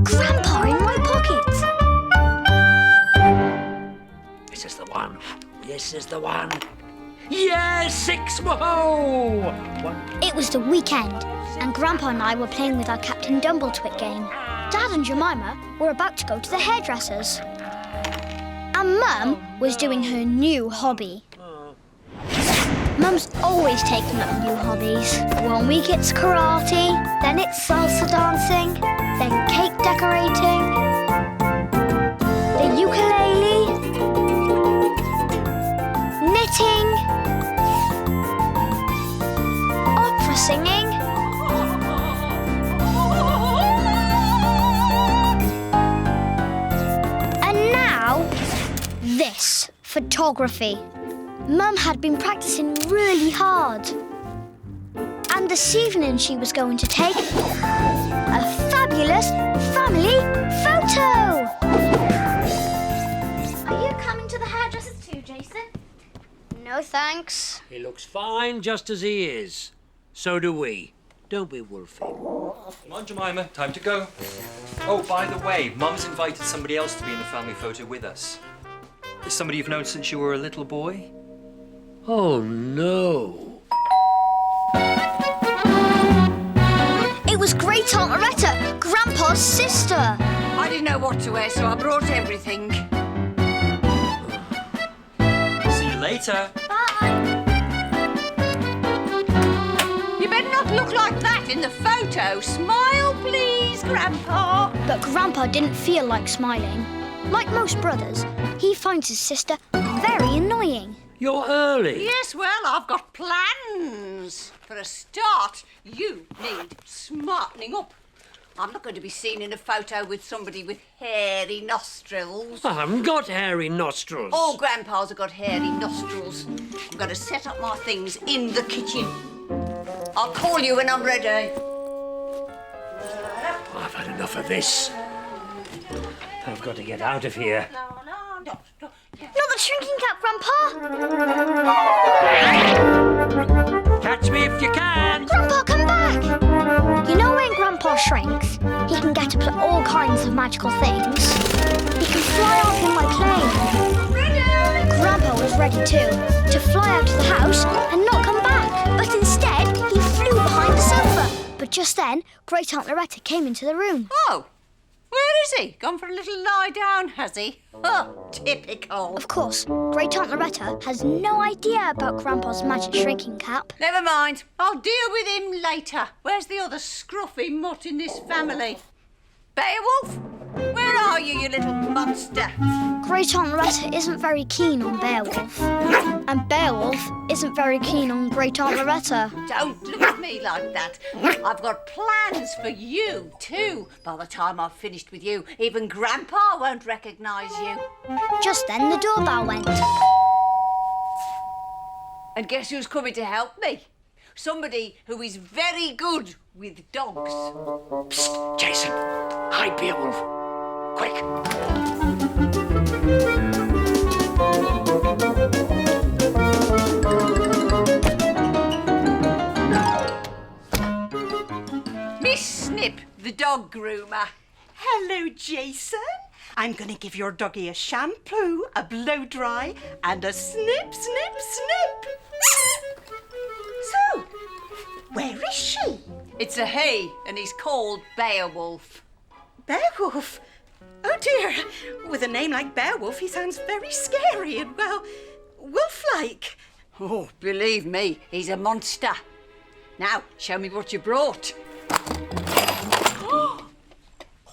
Grandpa in my pocket! This is the one. This is the one. Yes, 6! Whoa! It was the weekend, and Grandpa and I were playing with our Captain Dumbletwit game. Dad and Jemima were about to go to the hairdresser's. And Mum was doing her new hobby. Mum's always taking up new hobbies. 1 week it's karate, then it's salsa dancing, then cake decorating, the ukulele, knitting, opera singing, and now this, photography. Mum had been practicing really hard. And this evening she was going to take a fabulous family photo! Are you coming to the hairdresser's too, Jason? No, thanks. He looks fine just as he is. So do we. Don't we, Wolfie? Come on, Jemima, time to go. Oh, by the way, Mum's invited somebody else to be in the family photo with us. Is somebody you've known since you were a little boy? Oh, no. It was Great Aunt Loretta, Grandpa's sister. I didn't know what to wear, so I brought everything. See you later. Bye. You better not look like that in the photo. Smile, please, Grandpa. But Grandpa didn't feel like smiling. Like most brothers, he finds his sister very annoying. You're early. Yes, well, I've got plans. For a start, you need smartening up. I'm not going to be seen in a photo with somebody with hairy nostrils. I haven't got hairy nostrils. All grandpas have got hairy nostrils. I'm going to set up my things in the kitchen. I'll call you when I'm ready. I've had enough of this. I've got to get out of here. No. Not the shrinking cap, Grandpa! Catch me if you can. Grandpa, come back! You know when Grandpa shrinks, he can get up to all kinds of magical things. He can fly off in my plane. Grandpa was ready too, to fly out of the house and not come back. But instead, he flew behind the sofa. But just then, Great Aunt Loretta came into the room. Oh, where is he? Gone for a little lie down, has he? Oh, typical. Of course, Great Aunt Loretta has no idea about Grandpa's magic shrinking cap. Never mind. I'll deal with him later. Where's the other scruffy mutt in this family? Beowulf? Where are you, you little monster? Great Aunt Loretta isn't very keen on Beowulf. And Beowulf isn't very keen on Great Aunt Loretta. Don't look at me like that. I've got plans for you, too. By the time I've finished with you, even Grandpa won't recognise you. Just then the doorbell went. And guess who's coming to help me? Somebody who is very good with dogs. Psst, Jason. Hide Beowulf. Quick. Miss Snip, the dog groomer. Hello, Jason. I'm going to give your doggy a shampoo, a blow dry, and a snip, snip, snip. So, where is she? It's a he, and he's called Beowulf. Beowulf? Oh, dear. With a name like Beowulf, he sounds very scary and, well, wolf-like. Oh, believe me, he's a monster. Now, show me what you brought.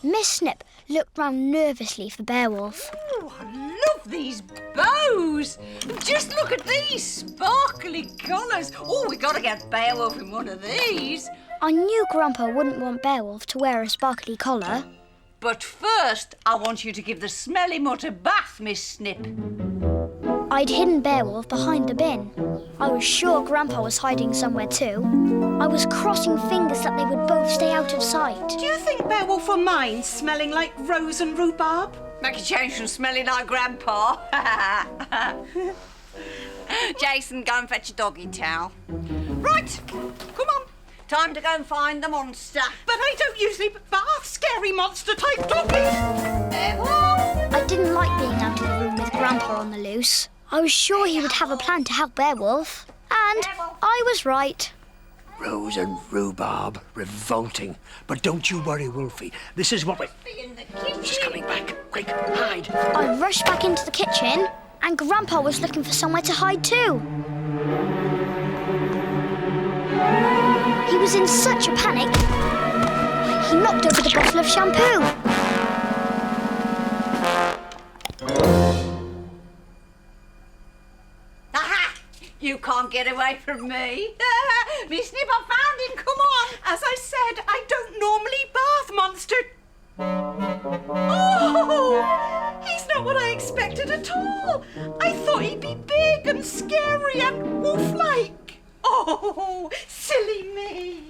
Miss Snip looked round nervously for Beowulf. Oh, I love these bows. Just look at these sparkly colours. Oh, we got to get Beowulf in one of these. I knew Grandpa wouldn't want Beowulf to wear a sparkly collar. But first, I want you to give the smelly mutt a bath, Miss Snip. I'd hidden Beowulf behind the bin. I was sure Grandpa was hiding somewhere too. I was crossing fingers that they would both stay out of sight. Do you think Beowulf will mind smelling like rose and rhubarb? Make a change from smelling like Grandpa. Jason, go and fetch a doggy towel. Right, come on. Time to go and find the monster. But I don't usually bath scary monster type doggies. Beowulf! I didn't like being out of the room with Grandpa on the loose. I was sure he would have a plan to help Beowulf. And I was right. Rose and rhubarb, revolting. But don't you worry, Wolfie. This is what we... In the kitchen. She's coming back. Quick, hide. I rushed back into the kitchen, and Grandpa was looking for somewhere to hide too. He was in such a panic, he knocked over the bottle of shampoo. Aha! You can't get away from me. Miss Snip, I found him. Come on. As I said, I don't normally bath monster. Oh, he's not what I expected at all. I thought he'd be big and scary and wolf-like. Oh, silly me.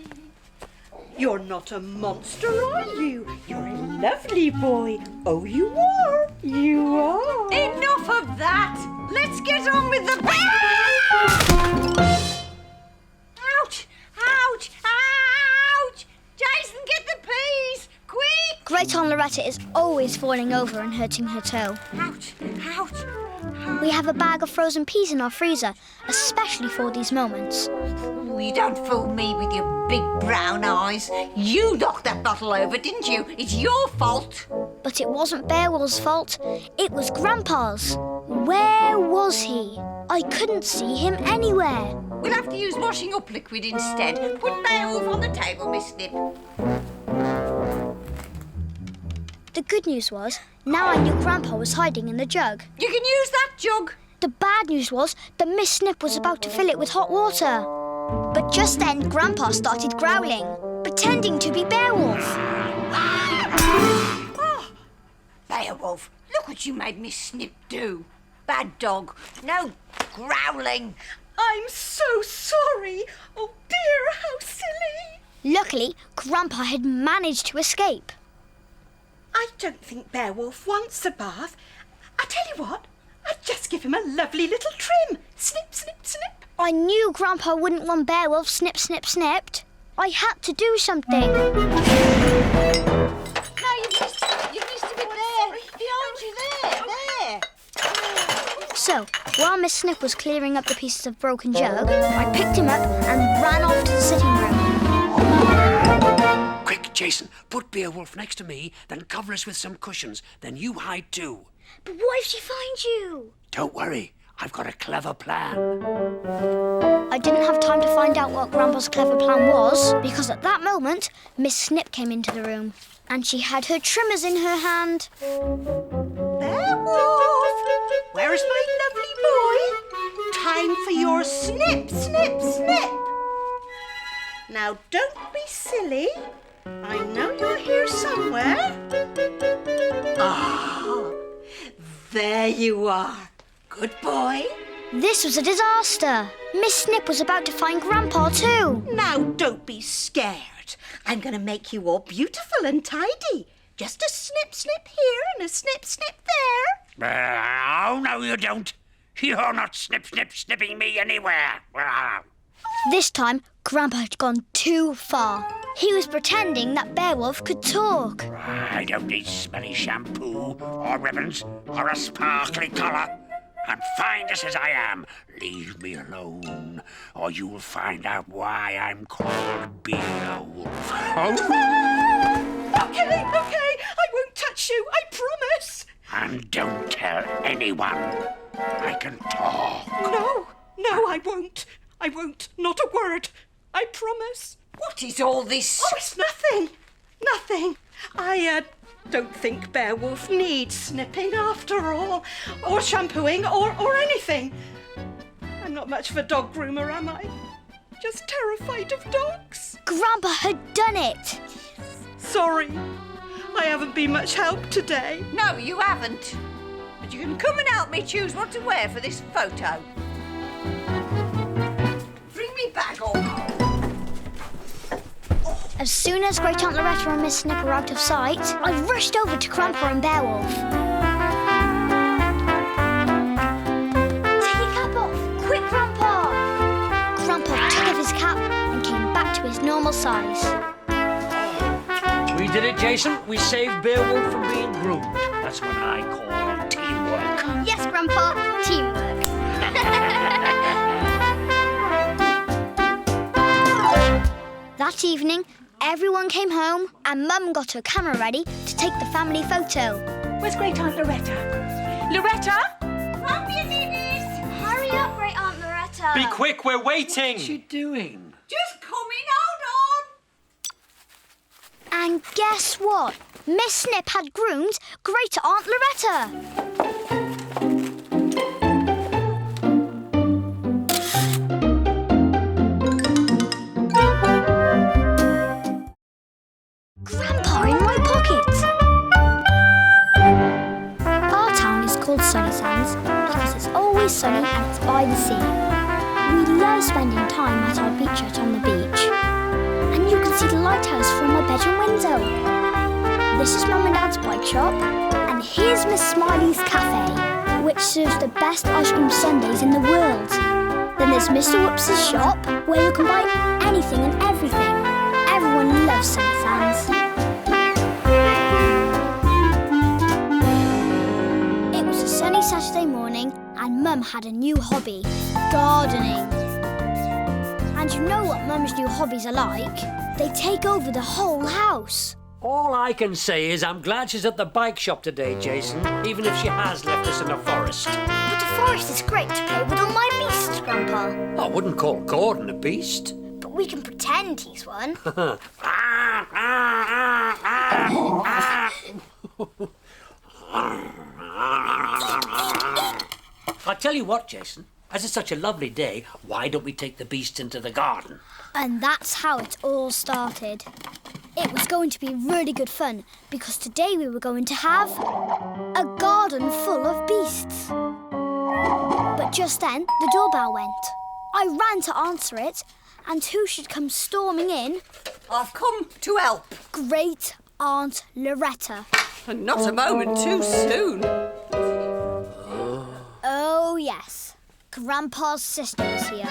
You're not a monster, are you? You're a lovely boy. Oh, you are. You are. Enough of that. Let's get on with the... Ouch! Ouch! Ouch! Jason, get the peas! Quick! Great Aunt Loretta is always falling over and hurting her toe. Ouch! Ouch! We have a bag of frozen peas in our freezer, especially for these moments. Oh, you don't fool me with your big brown eyes. You knocked that bottle over, didn't you? It's your fault. But it wasn't Beowulf's fault. It was Grandpa's. Where was he? I couldn't see him anywhere. We'll have to use washing up liquid instead. Put Beowulf on the table, Miss Snip. The good news was, now I knew Grandpa was hiding in the jug. You can use that jug. The bad news was that Miss Snip was about to fill it with hot water. But just then, Grandpa started growling, pretending to be Beowulf. Oh, Beowulf, look what you made Miss Snip do. Bad dog. No growling. I'm so sorry. Oh, dear, how silly. Luckily, Grandpa had managed to escape. I don't think Beowulf wants a bath. I tell you what, I'd just give him a lovely little trim. Snip, snip, snip. I knew Grandpa wouldn't want Beowulf snipped. I had to do something. No, you missed a bit there. Behind you there. So, while Miss Snip was clearing up the pieces of broken jug, I picked him up and ran off to the sitting room. Quick, Jason, put Beowulf next to me, then cover us with some cushions. Then you hide too. But what if she finds you? Don't worry, I've got a clever plan. I didn't have time to find out what Grandpa's clever plan was, because at that moment, Miss Snip came into the room, and she had her trimmers in her hand. Beowulf, where's my lovely boy? Time for your snip, snip, snip. Now, don't be silly. I know you're here somewhere. Ah, there you are. Good boy. This was a disaster. Miss Snip was about to find Grandpa too. Now, don't be scared. I'm going to make you all beautiful and tidy. Just a snip, snip here and a snip, snip there. Oh, no, you don't. You're not snipping me anywhere. This time, Grandpa had gone too far. He was pretending that Beowulf could talk. I don't need smelly shampoo or ribbons or a sparkly collar. I'm fine just as I am. Leave me alone, or you'll find out why I'm called Beowulf. Okay, I won't touch you, I promise. And don't tell anyone. I can talk. No, I won't. I won't, not a word. I promise. What is all this? Oh, it's nothing. I don't think Beowulf needs snipping after all, or shampooing, or anything. I'm not much of a dog groomer, am I? Just terrified of dogs. Grandpa had done it. Sorry, I haven't been much help today. No, you haven't. But you can come and help me choose what to wear for this photo. Bring me back on. As soon as Great Aunt Loretta and Miss Snip were out of sight, I rushed over to Grandpa and Beowulf. Take your cap off, quick, Grandpa! Grandpa took off his cap and came back to his his normal size. We did it, Jason. We saved Beowulf from being groomed. That's what I call teamwork. Yes, Grandpa, teamwork. That evening, everyone came home and Mum got her camera ready to take the family photo. Where's Great Aunt Loretta? Loretta? Come here, ladies. Hurry up, Great Aunt Loretta. Be quick, we're waiting! What's she doing? Just coming, hold on. And guess what? Miss Snip had groomed Great Aunt Loretta. Grandpa in my pocket. Our town is called Sunny Sands because it's always sunny and it's by the sea. We love spending time at our beachette on the beach. And you can see the lighthouse from my bedroom window. This is Mum and Dad's bike shop, and here's Miss Smiley's cafe, which serves the best ice cream sundaes in the world. Then there's Mr Whoops' shop, where you can buy anything and everything. Everyone loves Sunny Sands. It was a sunny Saturday morning, and Mum had a new hobby, gardening. And you know what Mum's new hobbies are like? They take over the whole house. All I can say is I'm glad she's at the bike shop today, Jason, even if she has left us in a forest. But the forest is great to play with all my beasts, Grandpa. I wouldn't call Gordon a beast. But we can pretend he's one. I'll tell you what, Jason. As it's such a lovely day, why don't we take the beasts into the garden? And that's how it all started. It was going to be really good fun because today we were going to have a garden full of beasts. But just then, the doorbell went. I ran to answer it, and who should come storming in? I've come to help. Great Aunt Loretta. And not a moment too soon. Oh, yes. Grandpa's sister is here.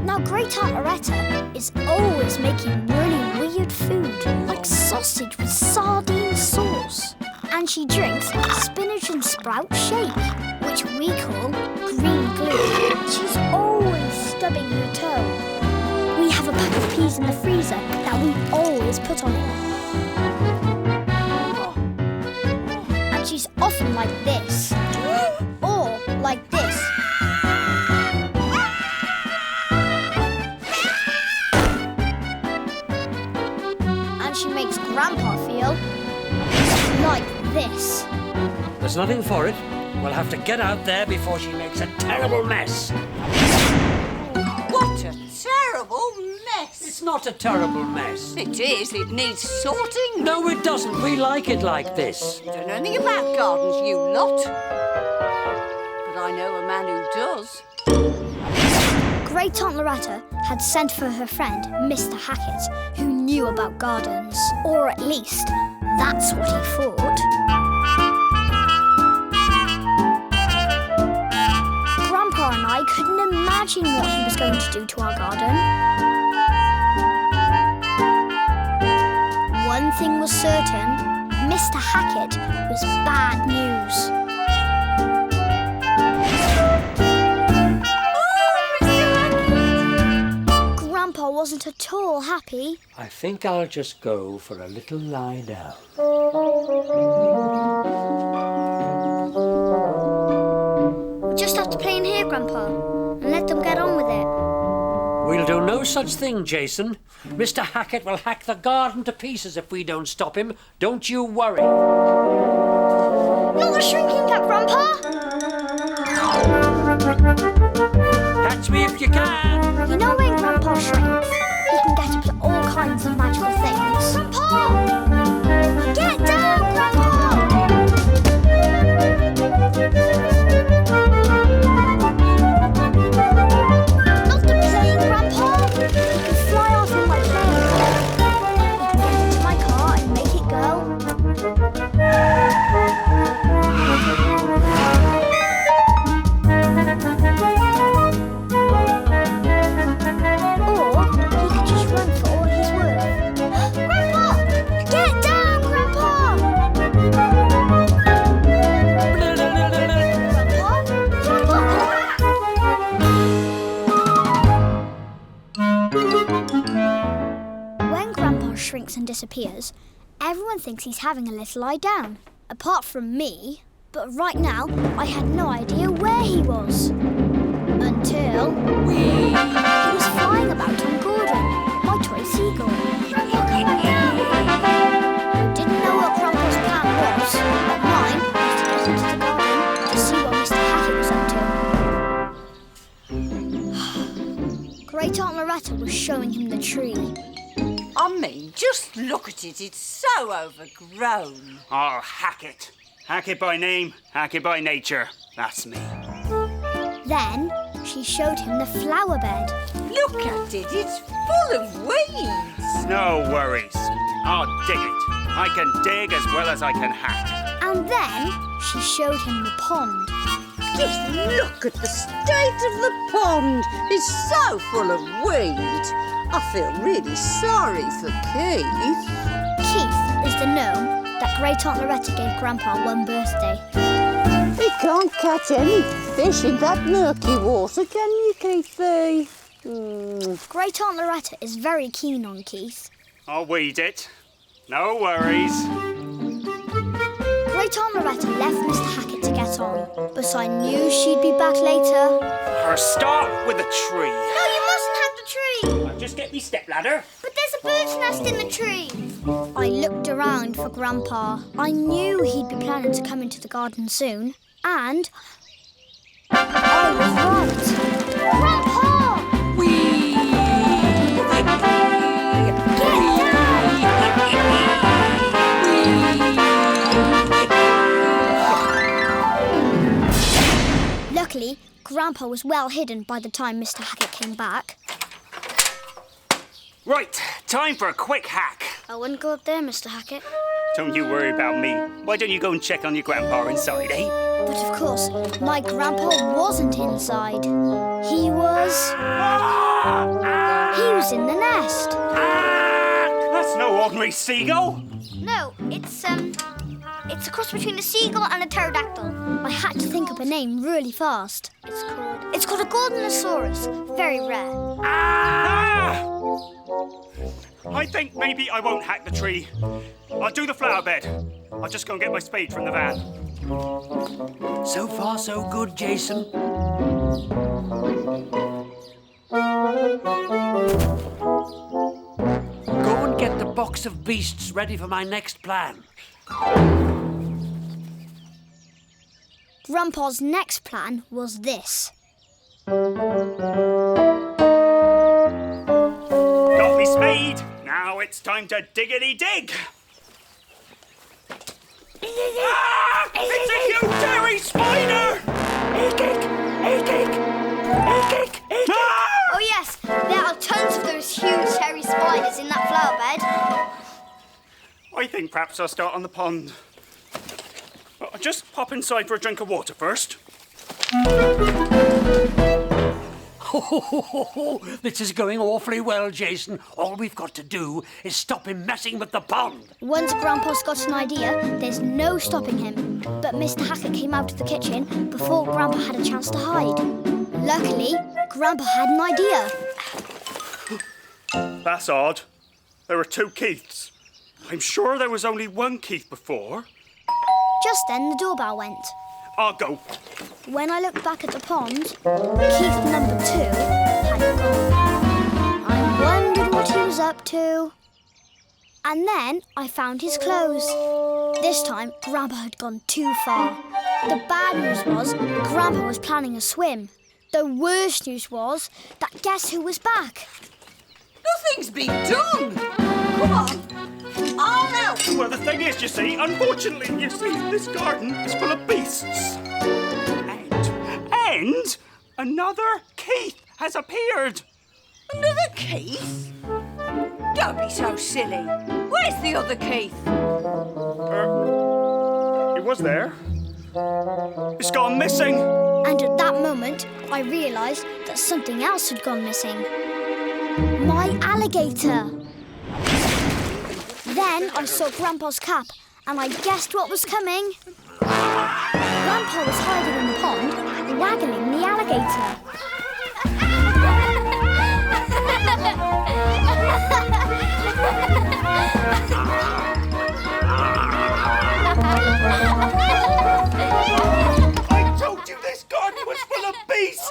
Now, Great Aunt Loretta is always making really weird food, like sausage with sardine sauce. And she drinks spinach and sprout shake, which we call green glue. She's always stubbing her toe. We have a pack of peas in the freezer that we always put on it. And she's often like this, or like this. And she makes Grandpa feel like this. There's nothing for it. We'll have to get out there before she makes a terrible mess. What a terrible mess. It's not a terrible mess. It is. It needs sorting. No, it doesn't. We like it like this. You don't know anything about gardens, you lot. But I know a man who does. Great Aunt Loretta had sent for her friend, Mr Hackit, who knew about gardens. Or at least, that's what he thought. Grandpa and I couldn't imagine what he was going to do to our garden. One thing was certain, Mr Hackit was bad news. Grandpa wasn't at all happy. I think I'll just go for a little lie down. We just have to play in here, Grandpa, and let them get on with it. We'll do no such thing, Jason. Mr Hackit will hack the garden to pieces if we don't stop him. Don't you worry. Not the shrinking cap, Grandpa! Catch me if you can. You know when Grandpa shrinks, he can get up to all kinds of magical things. Grandpa! Get down, Grandpa! Not the plane, Grandpa! He can fly off in my plane. He can get into my car and make it go. Or disappears, everyone thinks he's having a little lie down. Apart from me. But right now, I had no idea where he was. Until... he was flying about on Gordon, my toy seagull. I didn't know what Grandpa's plan was, but mine was to get into the garden to see what Mr Hackit was up to. Great Aunt Loretta was showing him the tree. I mean, just look at it. It's so overgrown. Oh, Hackit. Hackit by name, Hackit by nature. That's me. Then she showed him the flower bed. Look at it. It's full of weeds. No worries. I'll dig it. I can dig as well as I can hack. And then she showed him the pond. Just look at the state of the pond. It's so full of weeds. I feel really sorry for Keith. Keith is the gnome that Great Aunt Loretta gave Grandpa one birthday. You can't catch any fish in that murky water, can you, Keithy? Great Aunt Loretta is very keen on Keith. I'll weed it. No worries. Great Aunt Loretta left Mr Hackit to get on, but I knew she'd be back later. Or start with a tree. No, you mustn't have the tree! I'll just get me stepladder. But there's a bird's nest in the tree. I looked around for Grandpa. I knew he'd be planning to come into the garden soon. And I was right. Grandpa! Luckily, Grandpa was well hidden by the time Mr Hackit came back. Right, time for a quick hack. I wouldn't go up there, Mr Hackit. Don't you worry about me. Why don't you go and check on your grandpa inside, eh? But of course, my Grandpa wasn't inside. He was in the nest. That's no ordinary seagull. No, it's a cross between a seagull and a pterodactyl. I had to think up a name really fast. It's called a Gordanosaurus. Very rare. I think maybe I won't hack the tree. I'll do the flower bed. I'll just go and get my spade from the van. So far, so good, Jason. Go and get the box of beasts ready for my next plan. Grandpa's next plan was this. Got me spade. Now it's time to diggity dig. It's a huge hairy spider! Oh yes, there are tons of those huge hairy spiders in that flower bed. I think perhaps I'll start on the pond. I'll just pop inside for a drink of water first. This is going awfully well, Jason. All we've got to do is stop him messing with the pond. Once Grandpa's got an idea, there's no stopping him. But Mr Hackit came out of the kitchen before Grandpa had a chance to hide. Luckily, Grandpa had an idea. That's odd. There are two Keiths. I'm sure there was only one Keith before. Just then, the doorbell went. I'll go. When I looked back at the pond, Keith number 2 had gone. I wondered what he was up to. And then I found his clothes. This time, Grandpa had gone too far. The bad news was Grandpa was planning a swim. The worst news was that guess who was back? Nothing's been done. Come on. I'll help. Well, the thing is, unfortunately, this garden is full of beasts. And another Keith has appeared. Another Keith? Don't be so silly. Where's the other Keith? He was there. He's gone missing. And at that moment, I realised that something else had gone missing. My alligator. Then I saw Grandpa's cap, and I guessed what was coming. Grandpa was hiding in the pond, waggling the alligator. I told you this garden was full of beasts!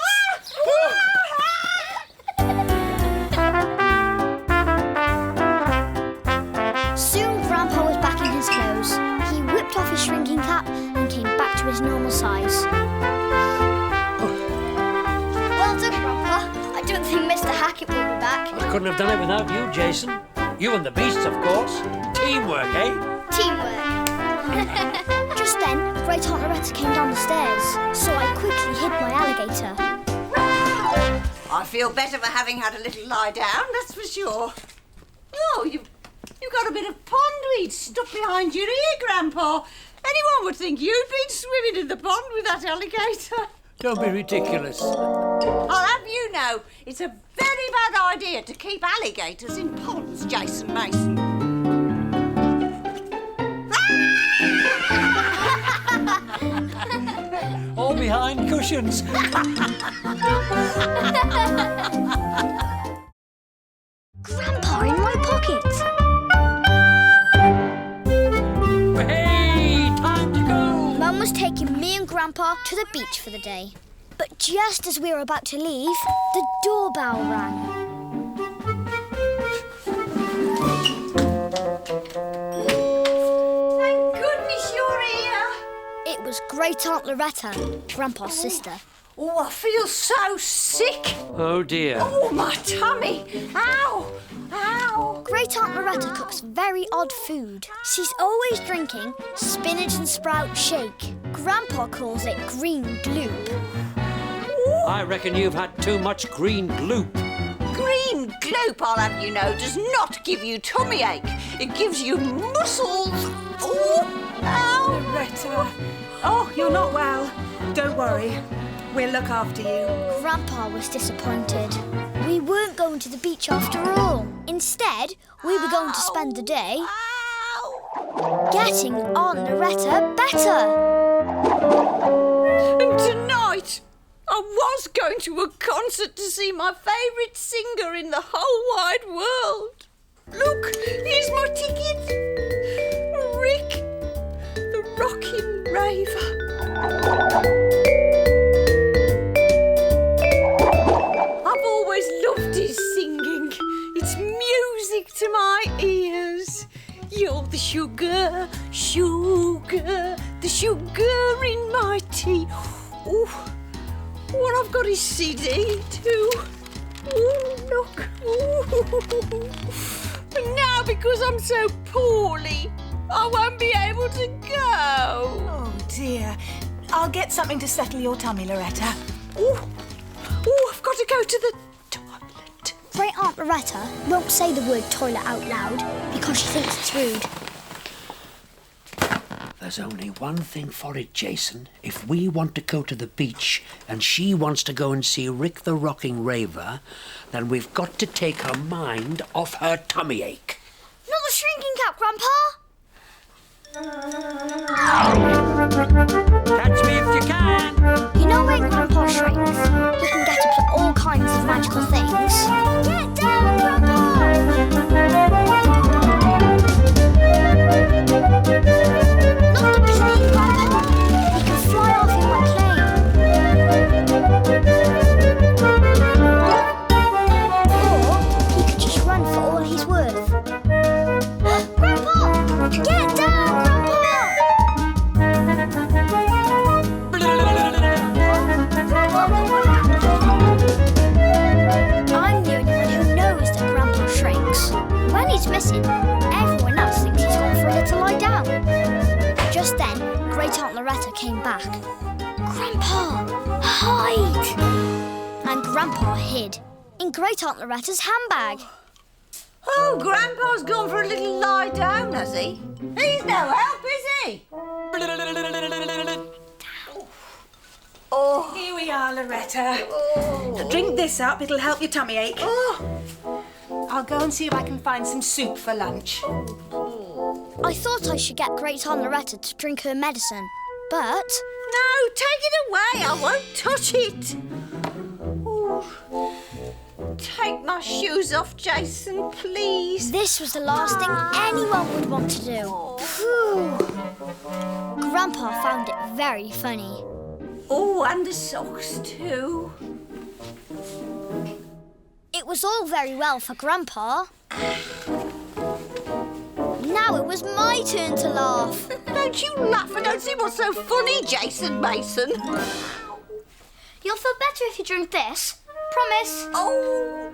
Soon Grandpa was back in his clothes. He whipped off his shrinking cap and came back to his normal size. Well done, Grandpa. I don't think Mr Hackit will be back. I couldn't have done it without you, Jason. You and the beasts, of course. Teamwork, eh? Teamwork. Just then, Great Aunt Loretta came down the stairs, so I quickly hid my alligator. I feel better for having had a little lie down, that's for sure. Oh, you've got a bit of pondweed stuck behind your ear, Grandpa. Anyone would think you'd been swimming in the pond with that alligator. Don't be ridiculous. I'll have you know, it's a very bad idea to keep alligators in ponds, Jason Mason. All behind cushions. Grandpa in my pocket. Hey, time to go. Mum was taking me and Grandpa to the beach for the day. But just as we were about to leave, the doorbell rang. Thank goodness you're here. It was Great Aunt Loretta, Grandpa's sister. Oh, I feel so sick. Oh dear. Oh, my tummy. Ow. Ow. Great Aunt Loretta cooks very odd food. She's always drinking spinach and sprout shake. Grandpa calls it green gloop. I reckon you've had too much green gloop. Green gloop, I'll have you know, does not give you tummy ache. It gives you muscles. Oh, ow. Loretta. Oh, you're not well. Don't worry. We'll look after you. Grandpa was disappointed. We weren't going to the beach after all. Instead, we were going to spend the day Ow. getting Aunt Loretta better. And tonight, I was going to a concert to see my favourite singer in the whole wide world. Look, here's my ticket. Rick the Rocking Raver. I've always loved his singing. It's music to my ears. You're the sugar, sugar, the sugar in my tea. Ooh. Well, I've got his CD too. Ooh, look. Ooh. And now, because I'm so poorly, I won't be able to go. Oh, dear. I'll get something to settle your tummy, Loretta. Ooh, I've got to go to the toilet. Great Aunt Loretta won't say the word toilet out loud because she thinks it's rude. There's only one thing for it, Jason. If we want to go to the beach and she wants to go and see Rick the Rocking Raver, then we've got to take her mind off her tummy ache. Not the shrinking cap, Grandpa! Catch me if you can! You know when Grandpa shrinks, he can get up to all kinds of magical things. Get down, Grandpa! Not the plane, Grandpa. He can fly off in my plane. Or he could just run for all he's worth. Grandpa! Get down, Grandpa! I'm the only one who knows that Grandpa shrinks. When he's missing, everyone else thinks he's gone for a little lie down. Just then, Great Aunt Loretta came back. Grandpa, hide! And Grandpa hid in Great Aunt Loretta's handbag. Oh, Grandpa's gone for a little lie down, has he? He's no help, is he? Oh. Here we are, Loretta. Drink this up, it'll help your tummy ache. I'll go and see if I can find some soup for lunch. I thought I should get Great Aunt Loretta to drink her medicine, but... No, take it away. I won't touch it. take my shoes off, Jason, please? This was the last thing anyone would want to do. Phew. Grandpa found it very funny. Oh, and the socks too. It was all very well for Grandpa. Now it was my turn to laugh. Don't you laugh. I don't see what's so funny, Jason Mason. You'll feel better if you drink this. Promise. Oh.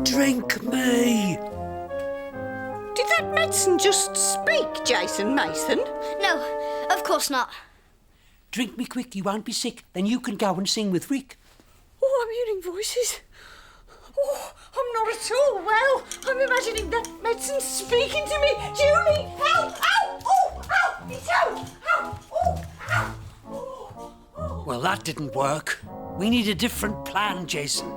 Drink me! Did that medicine just speak, Jason Mason? No, of course not. Drink me quick, you won't be sick. Then you can go and sing with Rick. Oh, I'm hearing voices. Oh, I'm not at all well. I'm imagining that medicine speaking to me. Julie, help! Ow! Oh, ow! It's out! Ow! Oh, ow! Oh, oh. Well, that didn't work. We need a different plan, Jason.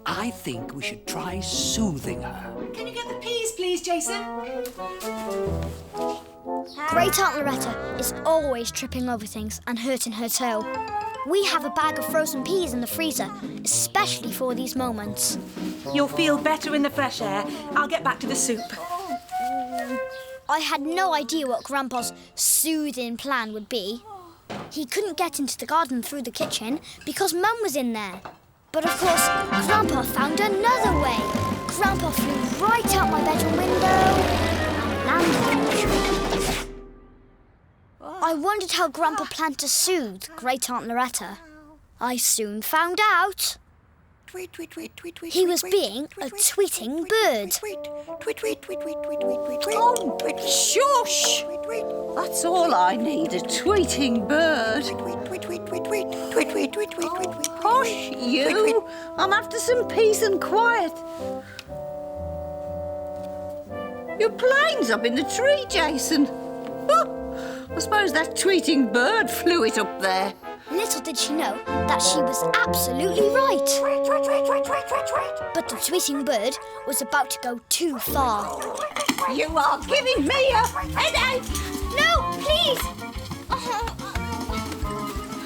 I think we should try soothing her. Can you get the peas, please, Jason? Great Aunt Loretta is always tripping over things and hurting her toe. We have a bag of frozen peas in the freezer, especially for these moments. You'll feel better in the fresh air. I'll get back to the soup. I had no idea what Grandpa's soothing plan would be. He couldn't get into the garden through the kitchen because Mum was in there. But of course, Grandpa found another way. Grandpa flew right out my bedroom window and landed in the tree. I wondered how Grandpa planned to soothe Great Aunt Loretta. I soon found out. He was being a tweeting bird. Oh, shush! That's all I need, a tweeting bird. Hush, you! I'm after some peace and quiet. Your plane's up in the tree, Jason. Oh, I suppose that tweeting bird flew it up there. Little did she know that she was absolutely right. But the tweeting bird was about to go too far. You are giving me a headache! No, please!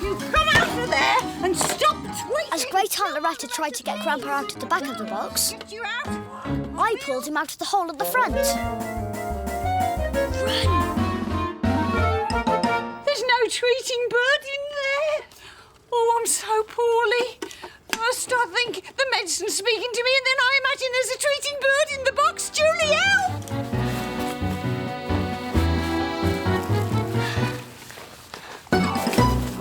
You come out of there and stop tweeting! As Great Aunt Loretta tried to get Grandpa out of the back of the box, Get you out! I pulled him out of the hole at the front. Run! There's no tweeting bird in there. Oh, I'm so poorly. First I think the medicine's speaking to me, and then I imagine there's a tweeting bird in the box. Julie, help!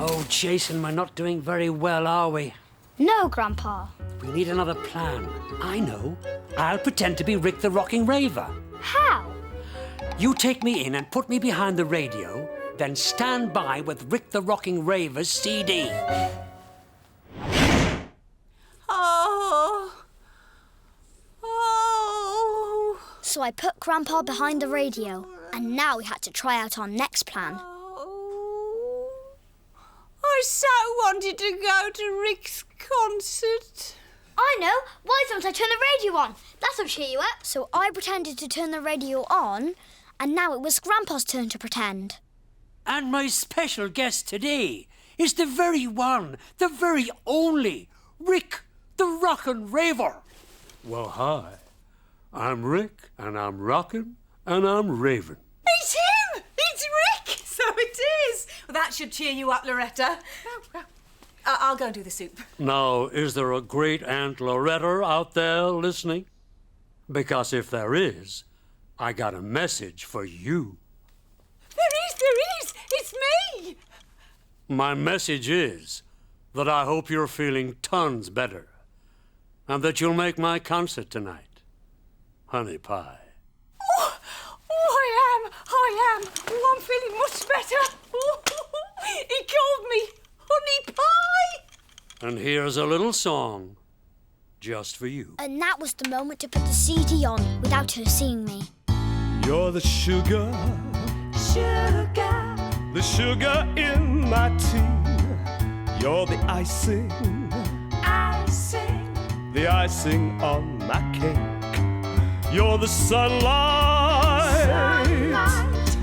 Oh, Jason, we're not doing very well, are we? No, Grandpa. We need another plan. I know. I'll pretend to be Rick the Rocking Raver. How? You take me in and put me behind the radio, then stand by with Rick the Rocking Raver's CD. Oh. Oh. So I put Grandpa behind the radio, and now we had to try out our next plan. Oh. I so wanted to go to Rick's concert. I know. Why don't I turn the radio on? That'll cheer you up. So I pretended to turn the radio on, and now it was Grandpa's turn to pretend. And my special guest today is the very one, the very only, Rick the Rocking Raver. Well, hi. I'm Rick, and I'm rockin', and I'm raving. It's him! It's Rick! So it is. Well, that should cheer you up, Loretta. I'll go and do the soup. Now, is there a Great Aunt Loretta out there listening? Because if there is, I got a message for you. There is! It's me! My message is that I hope you're feeling tons better, and that you'll make my concert tonight. Honey pie. Oh, I am! Oh, I'm feeling much better. Oh, he called me Honey Pie! And here's a little song just for you. And that was the moment to put the CD on without her seeing me. You're the sugar, Sugar, the sugar in my tea. You're the icing, icing, the icing on my cake. You're the sunlight,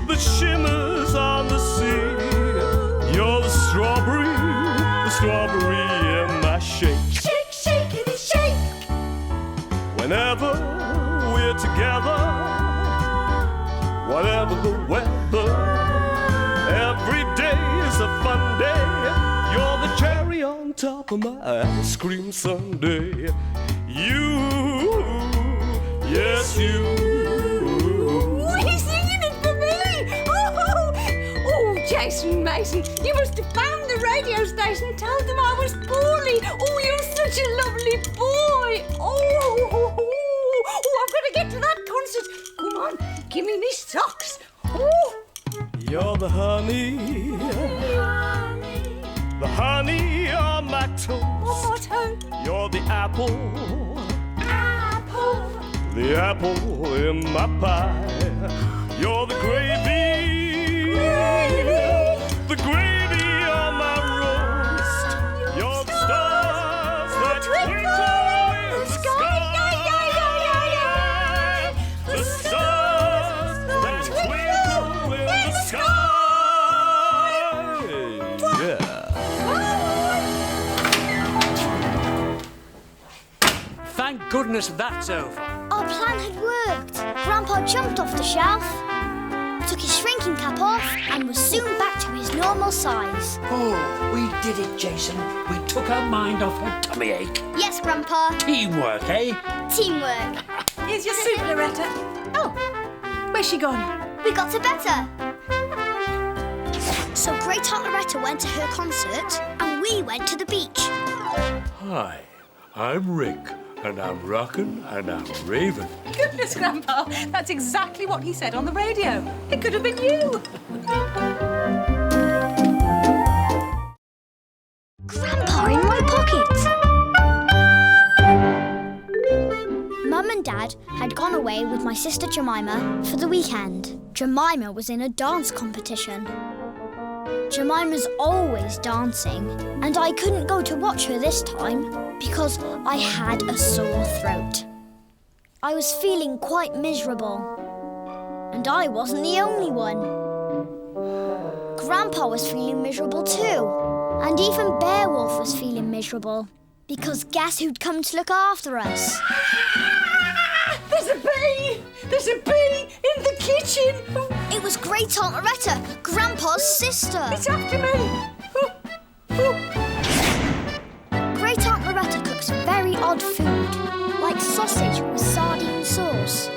the shimmers on the sea. You're the strawberry, the strawberry in my shake. Shake, shakety, shake. Whenever we're together, whatever the weather, every day is a fun day. You're the cherry on top of my ice cream sundae. You, yes you. He's singing it for me. Oh, Jason Mason, you must have found the radio station and told them I was poorly. Oh, you're such a lovely boy. I've got to get to that concert. Come on, give me socks. Oh. You're the honey on my toast. One more time. You're the apple in my pie. You're the gravy, the gravy on my roast. You're the stars that twinkle in the sky. The stars that twinkle in the sky. Yeah. Thank goodness that's over. Our plan had worked. Grandpa jumped off the shelf, took his shrinking cap off, and was soon back to his normal size. Oh, we did it, Jason. We took her mind off her tummy ache. Yes, Grandpa. Teamwork, eh? Teamwork. Here's your soup, Loretta. Oh, where's she gone? We got to better. So Great Aunt Loretta went to her concert, and we went to the beach. Hi, I'm Rick, and I'm rocking and I'm raving. Goodness, Grandpa, that's exactly what he said on the radio. It could have been you. Grandpa in my pocket! Mum and Dad had gone away with my sister Jemima for the weekend. Jemima was in a dance competition. Jemima's always dancing, and I couldn't go to watch her this time because I had a sore throat. I was feeling quite miserable, and I wasn't the only one. Grandpa was feeling miserable too, and even Beowulf was feeling miserable because guess who'd come to look after us? There's a bee! There's a bee in the kitchen! It was Great Aunt Loretta, Grandpa's sister. It's after me! Great Aunt Loretta cooks very odd food, like sausage with sardine sauce.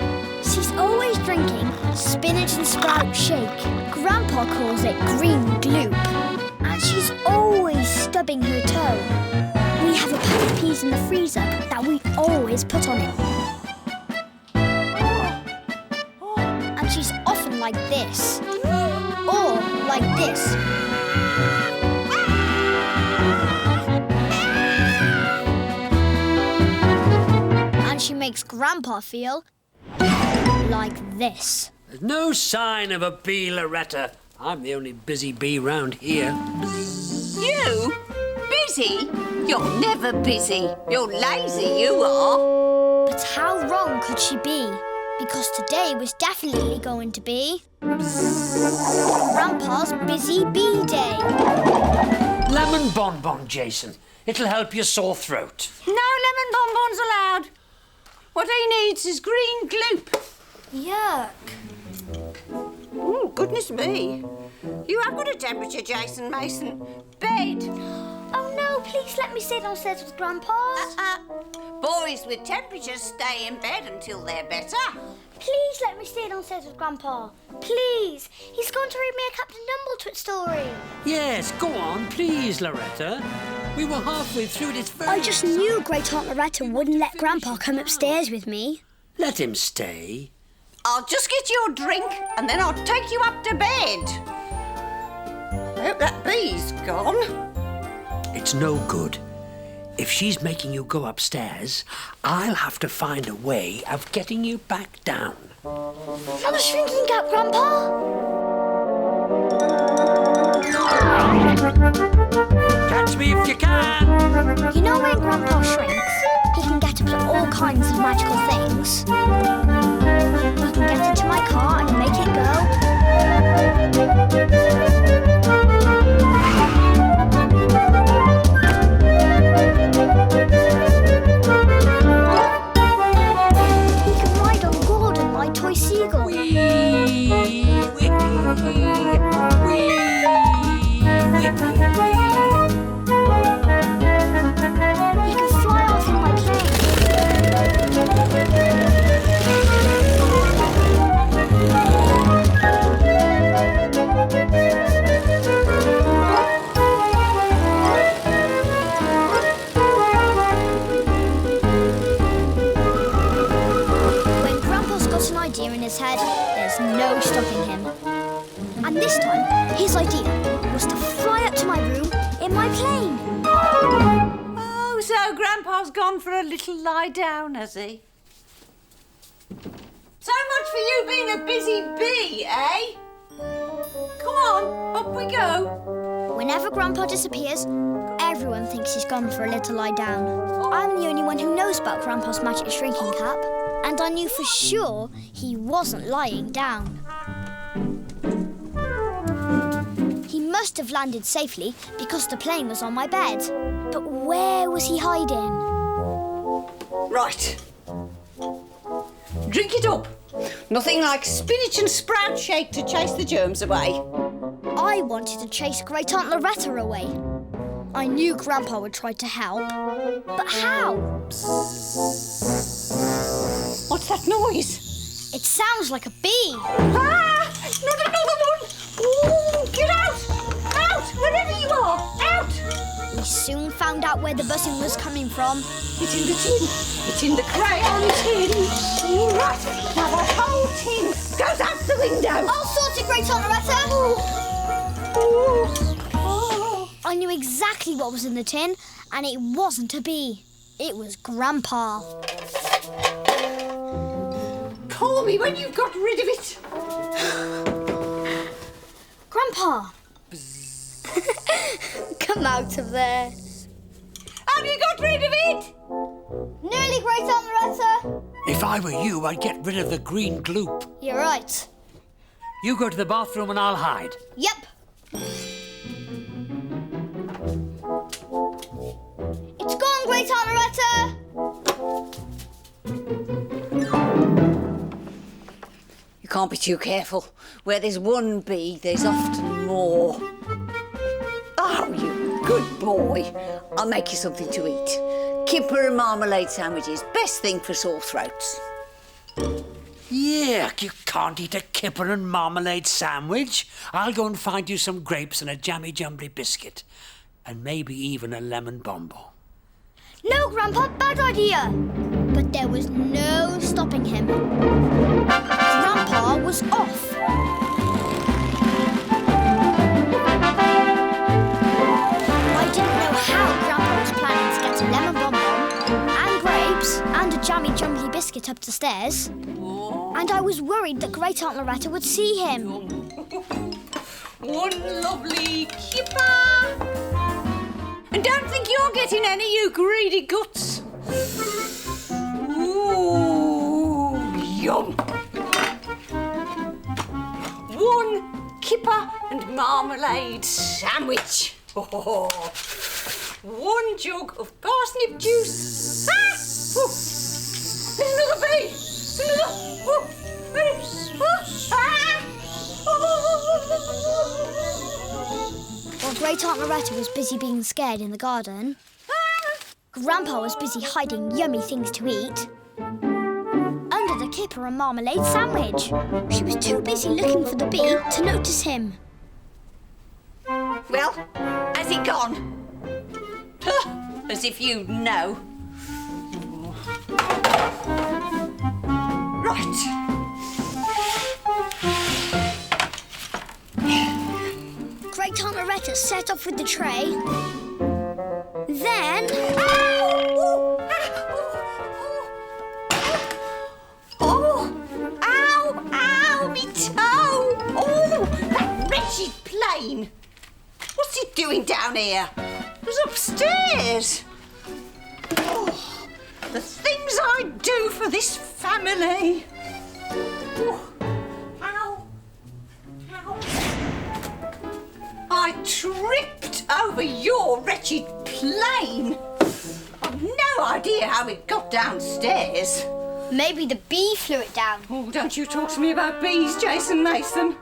She's always drinking spinach and sprout shake. Grandpa calls it green gloop. And she's always stubbing her toe. We have a pack of peas in the freezer that we always put on it. And she's often like this, or like this. And she makes Grandpa feel like this. There's no sign of a bee, Loretta. I'm the only busy bee round here. You? Busy? You're never busy. You're lazy, you are. But how wrong could she be? Because today was definitely going to be Grandpa's Busy Bee Day. Lemon bonbon, Jason. It'll help your sore throat. No lemon bonbons allowed. What he needs is green gloop. Yuck. Oh, goodness me. You have got a temperature, Jason Mason. Bed. Oh no, please let me sit downstairs with Grandpa. Boys with temperatures stay in bed until they're better. Please let me stay downstairs with Grandpa. Please. He's going to read me a Captain Dumbletwit story. Yes, go on, please, Loretta. We were halfway through this first. I just knew Great Aunt Loretta wouldn't let Grandpa come upstairs with me. Let him stay. I'll just get you a drink and then I'll take you up to bed. I hope that bee's gone. It's no good. If she's making you go upstairs, I'll have to find a way of getting you back down. Another shrinking gap, Grandpa. Catch me if you can. You know when Grandpa shrinks, he can get up to all kinds of magical things. He can get into my car and make it go. got an idea in his head, there's no stopping him. And this time, his idea was to fly up to my room in my plane. Oh, so Grandpa's gone for a little lie down, has he? So much for you being a busy bee, eh? Come on, up we go. Whenever Grandpa disappears, everyone thinks he's gone for a little lie down. I'm the only one who knows about Grandpa's magic shrinking cap, and I knew for sure he wasn't lying down. He must have landed safely because the plane was on my bed. But where was he hiding? Right. Drink it up. Nothing like spinach and sprout shake to chase the germs away. I wanted to chase Great Aunt Loretta away. I knew Grandpa would try to help, but how? What's that noise? It sounds like a bee. Ah! Not another one! Ooh, get out! Out! Wherever you are! Out! We soon found out where the buzzing was coming from. It's in the tin. It's in the crayon tin. Right. Now the whole tin goes out the window. I'll sort it, Great Aunt Loretta. I knew exactly what was in the tin, and it wasn't a bee. It was Grandpa. Call me when you've got rid of it. Grandpa! Come out of there. Have you got rid of it? Nearly, Great Aunt Loretta. If I were you, I'd get rid of the green gloop. You're right. You go to the bathroom and I'll hide. Yep. It's gone, Great Aunt Loretta. You can't be too careful. Where there's one bee, there's often more. Oh, you good boy. I'll make you something to eat. Kipper and marmalade sandwiches. Best thing for sore throats. Yeah, you can't eat a kipper and marmalade sandwich. I'll go and find you some grapes and a jammy jumbly biscuit. And maybe even a lemon bonbon. No, Grandpa, bad idea. But there was no stopping him. Grandpa was off. I didn't know how Grandpa was planning to get a lemon bonbon and grapes and a jammy jumbly biscuit up the stairs. And I was worried that Great Aunt Loretta would see him. One lovely kipper. And don't think you're getting any, you greedy guts. Ooh, yum. One kipper and marmalade sandwich. Oh, one jug of parsnip juice. Ah! Oh, there's another bee. There's another. Oh, ah! While Great Aunt Loretta was busy being scared in the garden, Grandpa was busy hiding yummy things to eat under the kipper and marmalade sandwich. She was too busy looking for the bee to notice him. Well, has he gone? As if you know. Right. Great Aunt Loretta set off with the tray. Then... Oh! Ow! Ow! Me toe! Oh! That wretched plane! What's it doing down here? It was upstairs. Oh, the things I do for this family. Oh, ow. Ow. I tripped over your wretched plane. I've no idea how it got downstairs. Maybe the bee flew it down. Oh, don't you talk to me about bees, Jason Mason.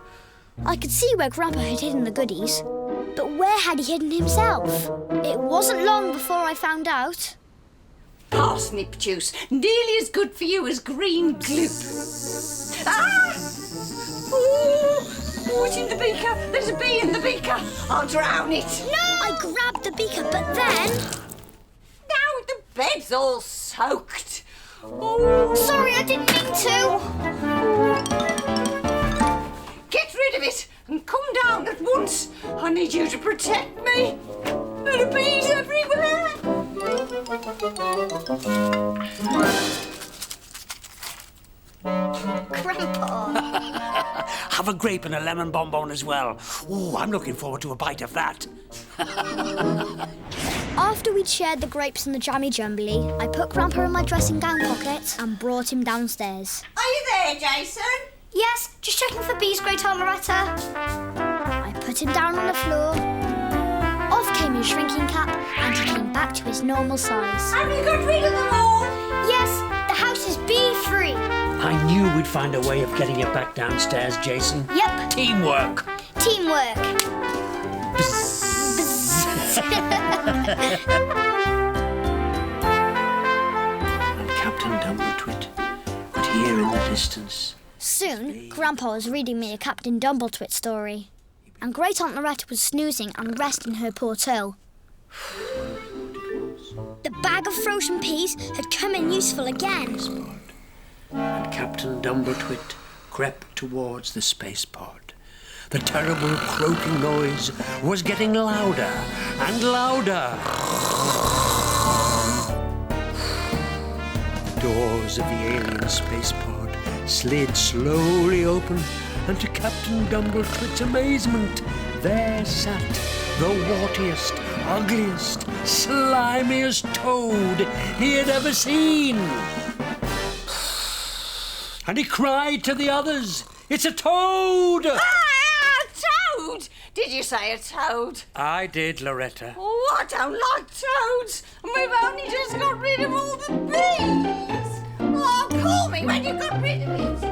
I could see where Grandpa had hidden the goodies, but where had he hidden himself? It wasn't long before I found out. Parsnip juice, nearly as good for you as green gloop. Ah! Ooh, it's in the beaker. There's a bee in the beaker. I'll drown it. No! I grabbed the beaker, but then... Now the bed's all soaked. Oh, Sorry, I didn't mean to. get rid of it and come down at once. I need you to protect me. There are bees everywhere. Grandpa. Have a grape and a lemon bonbon as well. Ooh, I'm looking forward to a bite of that. After we'd shared the grapes and the jammy jumbly, I put Grandpa in my dressing gown pocket and brought him downstairs. Are you there, Jason? Yes, just checking for bees, Great Aunt Loretta. I put him down on the floor. Off came his shrinking cap and he came back to his normal size. Have you got rid of them all? Yes, the house is bee-free. I knew we'd find a way of getting you back downstairs, Jason. Yep, Teamwork. teamwork. And Captain Dumbletwit could hear in the distance. Soon, Grandpa was reading me a Captain Dumbletwit story. And Great Aunt Loretta was snoozing and resting her poor toe. The bag of frozen peas had come in useful again. And Captain Dumbletwit crept towards the space pod. The terrible croaking noise was getting louder and louder. Doors of the alien space pod slid slowly open, and to Captain Dumbletwit's amazement, there sat the wartiest, ugliest, slimiest toad he had ever seen. And he cried to the others, "It's a toad!" Ah, toad! Did you say a toad? I did, Loretta. Oh, I don't like toads. And we've only just got rid of all the bees. Oh, call me when you got rid of it.